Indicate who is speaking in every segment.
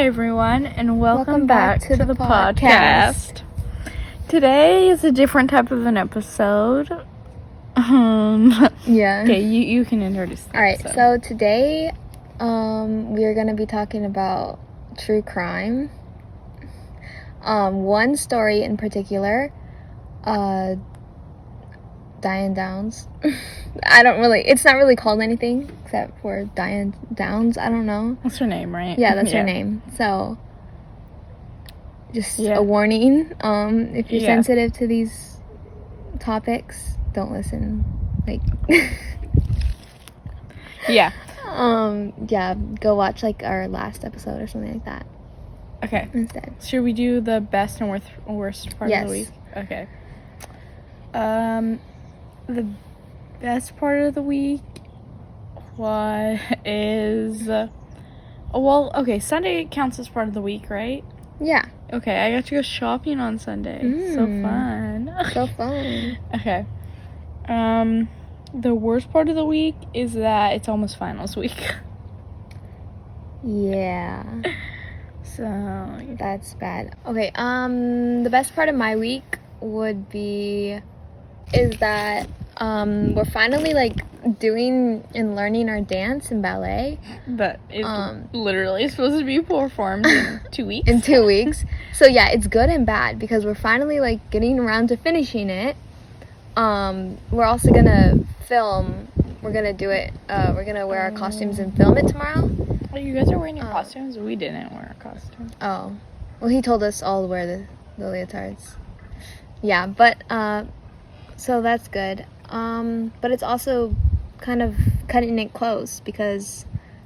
Speaker 1: Hi everyone, and welcome back to the podcast. Today is a different type of an episode.
Speaker 2: Yeah.
Speaker 1: Okay, you can introduce the
Speaker 2: Alright,
Speaker 1: episode.
Speaker 2: so today we are going to be talking about true crime. One story in particular, Diane Downs. It's not really called anything except for Diane Downs. I don't know.
Speaker 1: That's her name, right?
Speaker 2: Yeah, that's her name. So, just a warning. If you're sensitive to these topics, don't listen.
Speaker 1: Yeah.
Speaker 2: Go watch our last episode or something like that.
Speaker 1: Okay.
Speaker 2: Instead.
Speaker 1: Should we do the best and worst part of the week? Okay. The best part of the week Sunday counts as part of the week, right?
Speaker 2: Yeah.
Speaker 1: Okay, I got to go shopping on Sunday. So fun.
Speaker 2: So fun.
Speaker 1: Okay. The worst part of the week is that it's almost finals week.
Speaker 2: Yeah.
Speaker 1: So
Speaker 2: that's bad. Okay, the best part of my week is that we're finally doing and learning our dance and ballet.
Speaker 1: That is literally supposed to be performed in 2 weeks.
Speaker 2: In 2 weeks. So yeah, it's good and bad because we're finally getting around to finishing it. We're also gonna film. We're gonna do it. We're gonna wear our costumes and film it tomorrow.
Speaker 1: Oh, you guys are wearing your costumes? We didn't wear our costumes.
Speaker 2: Oh. Well, he told us all to wear the leotards. Yeah, but so that's good. But it's also kind of cutting it close because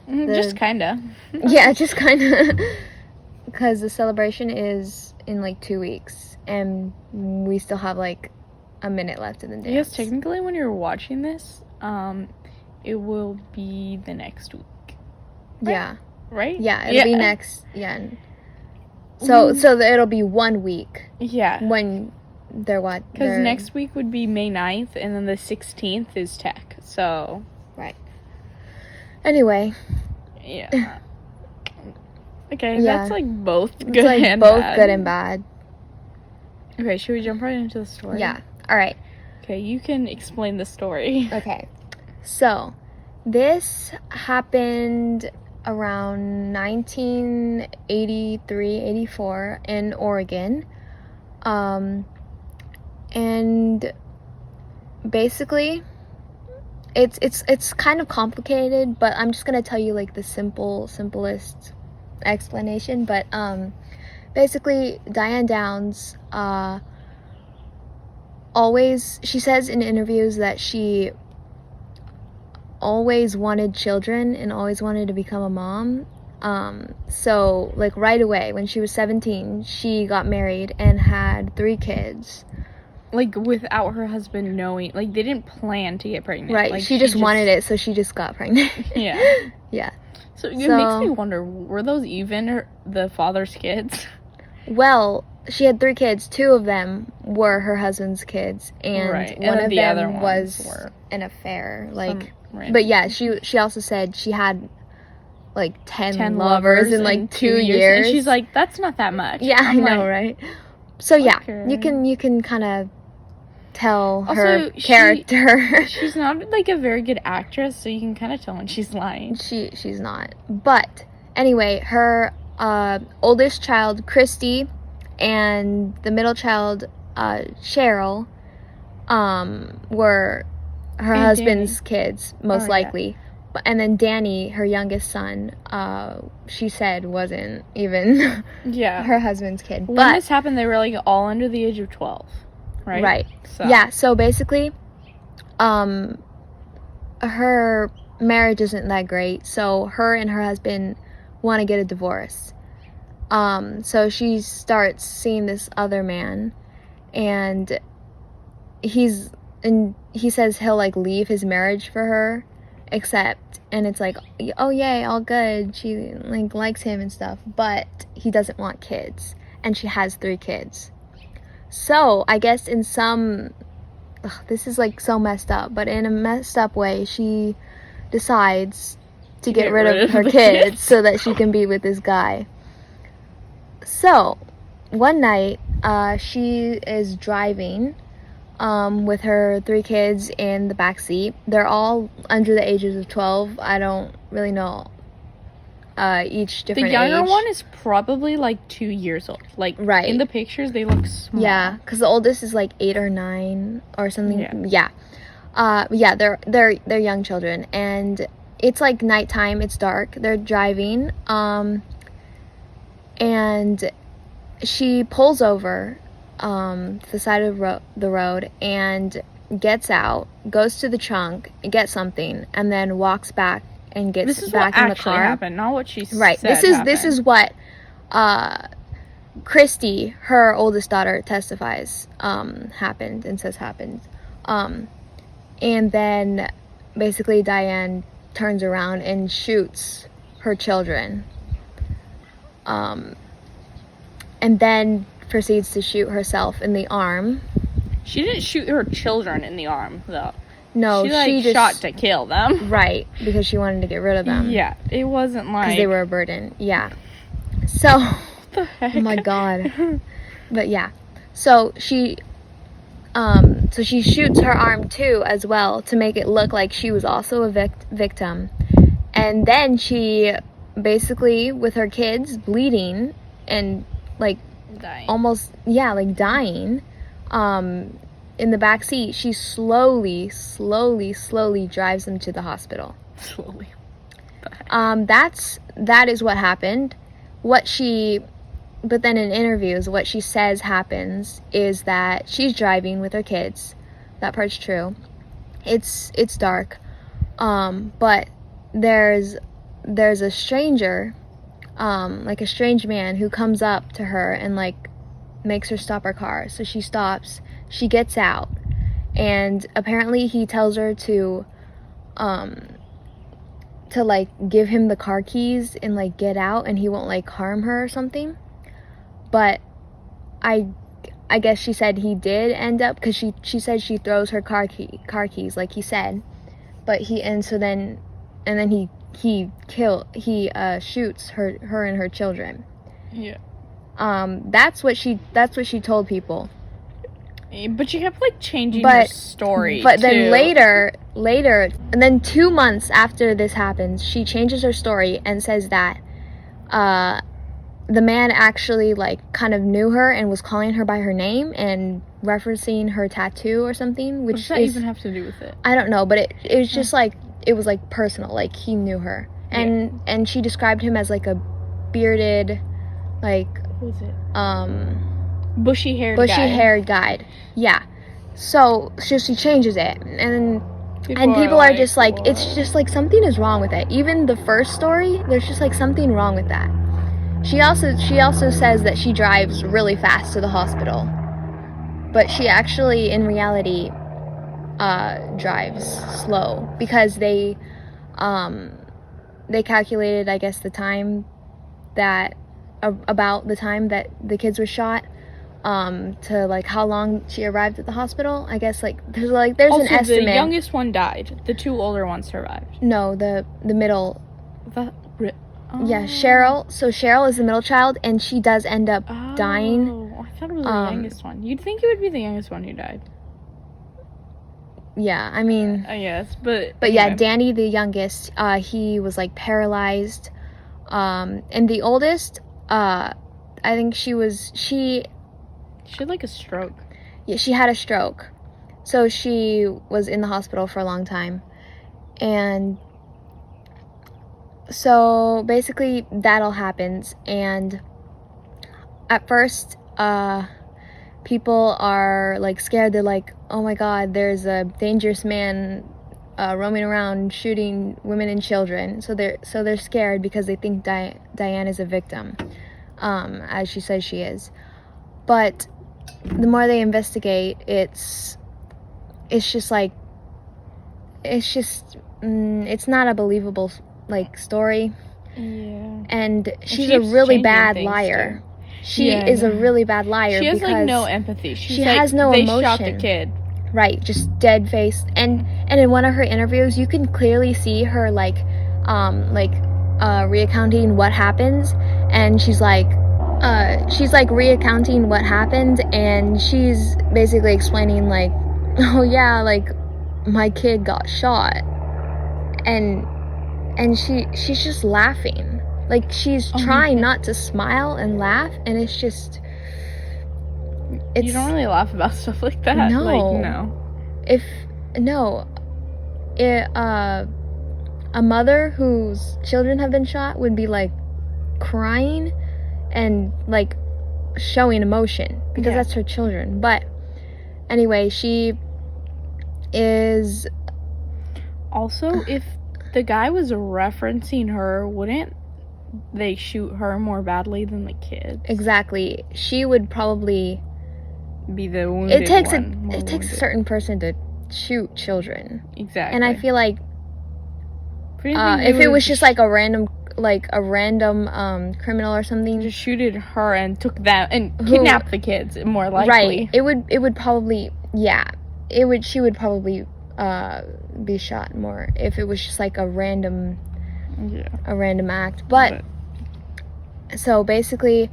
Speaker 1: just kinda.
Speaker 2: Yeah, just kinda. Because the celebration is in 2 weeks, and we still have a minute left in the dance.
Speaker 1: Yes, technically when you're watching this, it will be the next week. Right?
Speaker 2: Yeah.
Speaker 1: Right?
Speaker 2: Yeah, it'll be next. Yeah. So it'll be 1 week.
Speaker 1: Yeah.
Speaker 2: When they're what?
Speaker 1: Because next week would be May 9th, and then the 16th is tech. So.
Speaker 2: Right. Anyway.
Speaker 1: Yeah. Okay,
Speaker 2: yeah.
Speaker 1: that's both good
Speaker 2: it's
Speaker 1: and
Speaker 2: both
Speaker 1: bad.
Speaker 2: good and bad.
Speaker 1: Okay, should we jump right into the story?
Speaker 2: Yeah. All right.
Speaker 1: Okay, you can explain the story.
Speaker 2: Okay. So, this happened around 1983-84 in Oregon. And basically it's kind of complicated, but I'm just going to tell you the simplest explanation, but basically Diane Downs she says in interviews that she always wanted children and always wanted to become a mom. So right away when she was 17, she got married and had 3 kids.
Speaker 1: Without her husband knowing, they didn't plan to get pregnant.
Speaker 2: Right, she just wanted it, so she just got pregnant.
Speaker 1: Yeah.
Speaker 2: Yeah.
Speaker 1: So it makes me wonder, were those even the father's kids?
Speaker 2: Well, she had 3 kids. 2 of them were her husband's kids, and one of them was an affair. But yeah, she also said she had 10 lovers in 2 years.
Speaker 1: And she's like, that's not that much.
Speaker 2: Yeah, I know, right? So yeah, you can kind of tell her character.
Speaker 1: She's not a very good actress, so you can kind of tell when she's lying.
Speaker 2: She's not. But anyway, her oldest child, Christy, and the middle child, Cheryl, were her husband's kids, most likely. Yeah. And then Danny, her youngest son, she said wasn't even her husband's kid.
Speaker 1: When this happened, they were all under the age of 12, right?
Speaker 2: Right.
Speaker 1: So.
Speaker 2: Yeah, so basically, her marriage isn't that great, so her and her husband want to get a divorce. So she starts seeing this other man, and he says he'll leave his marriage for her, and it's oh yay, all good, she likes him and stuff, but he doesn't want kids, and she has 3 kids. So I guess in some this is so messed up, but in a messed up way, she decides to get rid of her kids so that she can be with this guy. So, one night, she is driving with her 3 kids in the back seat. They're all under the ages of 12. I don't really know each different age.
Speaker 1: The younger one is probably like 2 years old. Like,
Speaker 2: right.
Speaker 1: In the pictures, they look small.
Speaker 2: Yeah, because the oldest is like 8 or 9 or something.
Speaker 1: Yeah.
Speaker 2: Yeah, they're young children, and it's like nighttime. It's dark. They're driving, and she pulls over to the side of the road and gets out, goes to the trunk, gets something, and then walks back and gets back in the car. This is what actually
Speaker 1: happened, not what she said.
Speaker 2: Right. This is what Christy, her oldest daughter, testifies happened and says happened. And then basically Diane turns around and shoots her children. And then proceeds to shoot herself in the arm.
Speaker 1: She didn't shoot her children in the arm, though.
Speaker 2: No,
Speaker 1: she just shot to kill them.
Speaker 2: Right, because she wanted to get rid of them.
Speaker 1: Yeah, it wasn't like...
Speaker 2: Because they were a burden, yeah. So...
Speaker 1: What the heck?
Speaker 2: Oh my god. But yeah. So she shoots her arm too as well to make it look like she was also a victim. And then she basically, with her kids bleeding and like
Speaker 1: dying.
Speaker 2: Almost, yeah, like dying, in the back seat, she slowly drives them to the hospital.
Speaker 1: Slowly.
Speaker 2: That is what happened. But then in interviews, what she says happens is that she's driving with her kids. That part's true. It's dark. But there's a stranger, like a strange man who comes up to her and like makes her stop her car. So she stops, she gets out, and apparently he tells her to like give him the car keys and like get out and he won't like harm her or something. But I guess she said he did end up, because she said she throws her car keys like he said, but he shoots her and her children.
Speaker 1: Yeah.
Speaker 2: That's what she told people.
Speaker 1: But she kept like changing her story.
Speaker 2: But then later, and then 2 months after this happens, she changes her story and says that the man actually like kind of knew her and was calling her by her name and referencing her tattoo or something. Which
Speaker 1: does that even have to do with it?
Speaker 2: I don't know, but it was just like, it was like personal, like he knew her. And she described him as like a bearded, like,
Speaker 1: what was it? Bushy haired guy.
Speaker 2: Yeah. So she changes it, and people are just like, it's just like something is wrong with it. Even the first story, there's just like something wrong with that. She also says that she drives really fast to the hospital, but she actually in reality drives slow, because they calculated, I guess, the time that about the time that the kids were shot, to like how long she arrived at the hospital. I guess like there's also, an estimate.
Speaker 1: The youngest one died. The 2 older ones survived.
Speaker 2: No, the middle. Yeah, Cheryl. So Cheryl is the middle child, and she does end up dying.
Speaker 1: I thought it was the youngest one. You'd think it would be the youngest one who died.
Speaker 2: Yeah, I mean.
Speaker 1: Yes, but
Speaker 2: anyway. Yeah, Danny, the youngest, he was like paralyzed, and the oldest, I think she had like a stroke. Yeah, she had a stroke, so she was in the hospital for a long time, and so basically that all happens, and at first people are like scared. They're like, oh my god, there's a dangerous man roaming around shooting women and children. So they're scared because they think Diane is a victim, as she says she is. But the more they investigate, it's not a believable like story.
Speaker 1: Yeah.
Speaker 2: And she's a really bad liar. She is a really bad liar.
Speaker 1: She has
Speaker 2: because
Speaker 1: like no empathy.
Speaker 2: She has no emotion. They shot
Speaker 1: the kid.
Speaker 2: Right, just dead faced. And in one of her interviews, you can clearly see her recounting what happens, and she's like, she's like recounting what happened, and she's basically explaining like, oh yeah, like my kid got shot, and she's just laughing, like she's trying not to smile and laugh, and it's just,
Speaker 1: you don't really laugh about stuff like that.
Speaker 2: No.
Speaker 1: Like, no. A mother whose children have been shot would be like crying and like showing emotion because that's her children. But anyway, she is also, if the guy was referencing her, wouldn't they shoot her more badly than the kids?
Speaker 2: Exactly. She would probably
Speaker 1: be the wounded
Speaker 2: it takes
Speaker 1: one.
Speaker 2: a certain person to shoot children.
Speaker 1: Exactly.
Speaker 2: And I feel like if it was just like a random criminal or something,
Speaker 1: just shooted her and took them and kidnapped the kids, more likely.
Speaker 2: Right. It would probably she would probably be shot more if it was just like a random act. But so basically,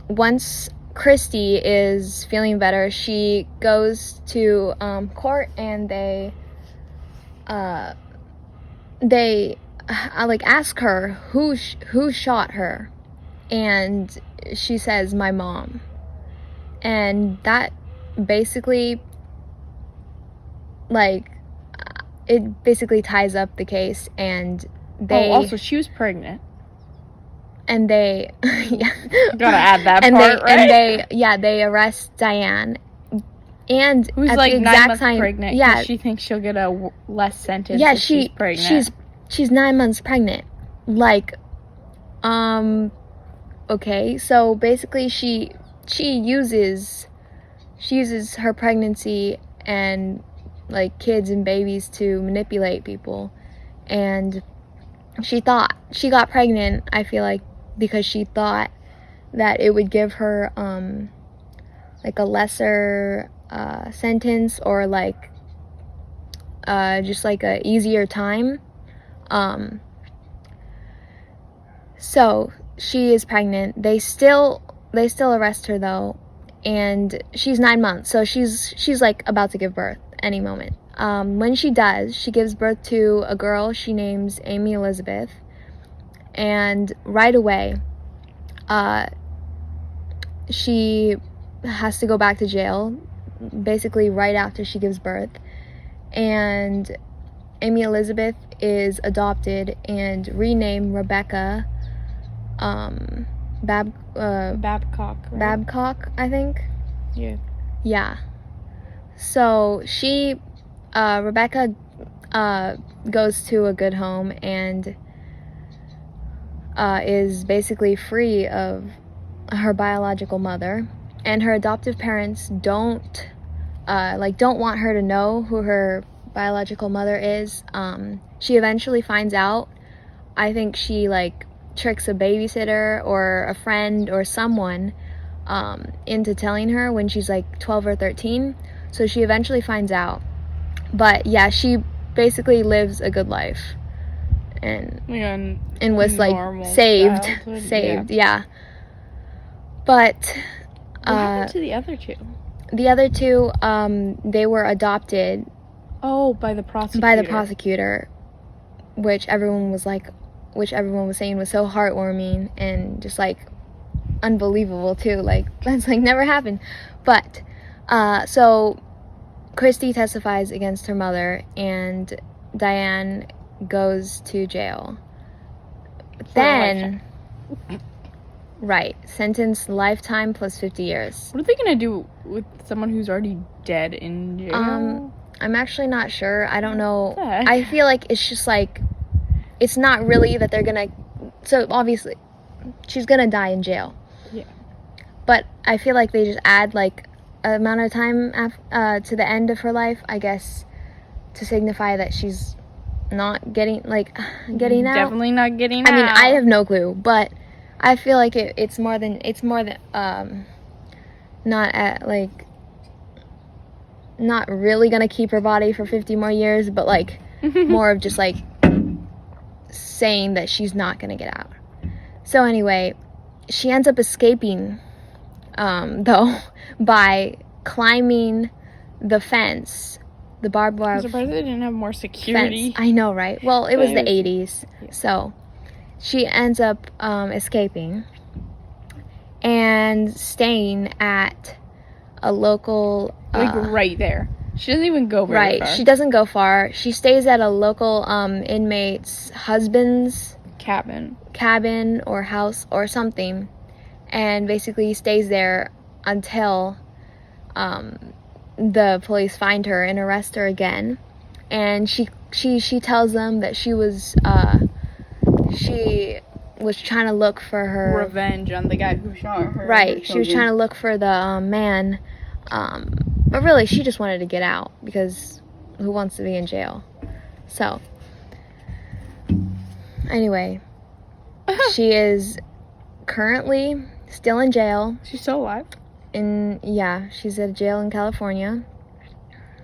Speaker 2: once Christy is feeling better, she goes to court, and they like ask her who shot her, and she says my mom, and that basically like it basically ties up the case. And they
Speaker 1: also she was pregnant,
Speaker 2: and they
Speaker 1: gotta add that
Speaker 2: and
Speaker 1: part, right?
Speaker 2: And they arrest Diane, and
Speaker 1: who's
Speaker 2: at
Speaker 1: like
Speaker 2: the
Speaker 1: 9
Speaker 2: exact
Speaker 1: months
Speaker 2: time,
Speaker 1: pregnant. Yeah, she thinks she'll get a less sentence.
Speaker 2: Yeah,
Speaker 1: if she's pregnant.
Speaker 2: She's 9 months pregnant. Like, okay, so basically she uses her pregnancy and like kids and babies to manipulate people, and she thought she got pregnant, I feel like, because she thought that it would give her like a lesser sentence, or like just like a easier time. So she is pregnant. They still arrest her though, and she's 9 months, so she's like about to give birth any moment. When she does, she gives birth to a girl she names Amy Elizabeth, and right away she has to go back to jail, basically right after she gives birth. And Amy Elizabeth is adopted and renamed Rebecca
Speaker 1: Babcock, right?
Speaker 2: Babcock, I think. Yeah. So she Rebecca goes to a good home and is basically free of her biological mother, and her adoptive parents don't want her to know who her biological mother is. She eventually finds out. I think she like tricks a babysitter or a friend or someone into telling her when she's like 12 or 13. So she eventually finds out. But yeah, she basically lives a good life and was like saved. Yeah. But
Speaker 1: what happened to the other two?
Speaker 2: The other two, they were adopted.
Speaker 1: Oh, by the prosecutor.
Speaker 2: By the prosecutor, which everyone was saying was so heartwarming and just like unbelievable too. Like that's like never happened. But so Christy testifies against her mother, and Diane goes to jail. Then, right, sentenced lifetime plus 50 years.
Speaker 1: What are they gonna do with someone who's already dead in jail?
Speaker 2: I'm actually not sure. I don't know. I feel like it's just like, it's not really that they're gonna, so obviously she's gonna die in jail.
Speaker 1: Yeah.
Speaker 2: But I feel like they just add like an amount of time to the end of her life, I guess, to signify that she's not getting out.
Speaker 1: Definitely not getting out.
Speaker 2: I mean, I have no clue, but I feel like it's more than not really gonna keep her body for 50 more years, but like more of just like saying that she's not gonna get out. So anyway, she ends up escaping, though, by climbing the fence, the barbed wire
Speaker 3: I'm surprised they didn't have more security.
Speaker 2: fence. I know, right? Well, it was the
Speaker 3: But
Speaker 2: 80s,
Speaker 3: yeah.
Speaker 2: so she ends up escaping and staying at a local
Speaker 3: Like right there. She doesn't even go very far.
Speaker 2: She doesn't go far. She stays at a local inmate's husband's cabin or house or something, and basically stays there until the police find her and arrest her again. And she tells them that she was trying to look for her
Speaker 3: revenge on the guy who shot her.
Speaker 2: Right. She was trying to look for the man, but really she just wanted to get out, because who wants to be in jail? So anyway, she is currently still in jail.
Speaker 3: She's still alive?
Speaker 2: She's at a jail in California.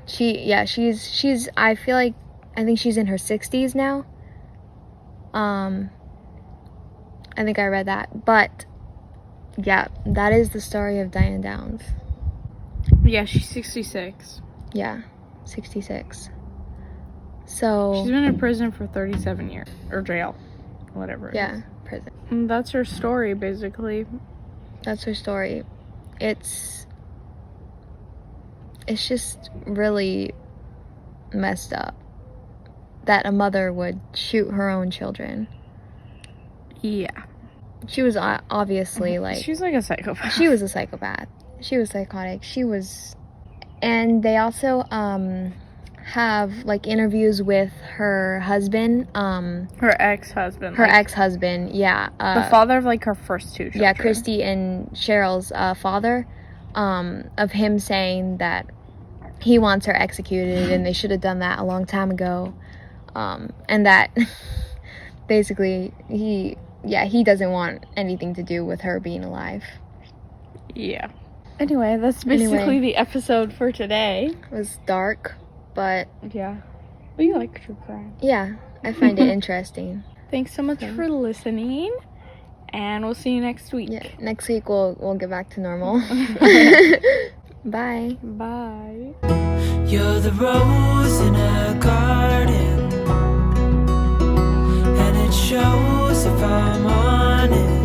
Speaker 2: She's I think she's in her 60s now. I think I read that. But yeah, that is the story of Diane Downs.
Speaker 3: Yeah, she's 66.
Speaker 2: Yeah, 66. So
Speaker 3: she's been in prison for 37 years. Or jail. Whatever it is.
Speaker 2: Yeah, prison.
Speaker 3: And that's her story, basically.
Speaker 2: That's her story. It's just really messed up that a mother would shoot her own children.
Speaker 3: Yeah.
Speaker 2: She was obviously
Speaker 3: she's like a psychopath.
Speaker 2: She was a psychopath. She was psychotic. And they also have like interviews with her husband,
Speaker 3: her ex-husband.
Speaker 2: Yeah.
Speaker 3: The father of like her first two children.
Speaker 2: Yeah, Christy and Cheryl's father, of him saying that he wants her executed and they should have done that a long time ago, and that basically he doesn't want anything to do with her being alive.
Speaker 3: Yeah. Anyway, that's basically the episode for today.
Speaker 2: It was dark, but
Speaker 3: yeah. But you like true crime.
Speaker 2: Yeah, I find it interesting.
Speaker 3: Thanks so much for listening, and we'll see you next week.
Speaker 2: Yeah, next week we'll get back to normal. Bye.
Speaker 3: Bye.
Speaker 4: You're the rose in a garden, and it shows if I'm honest.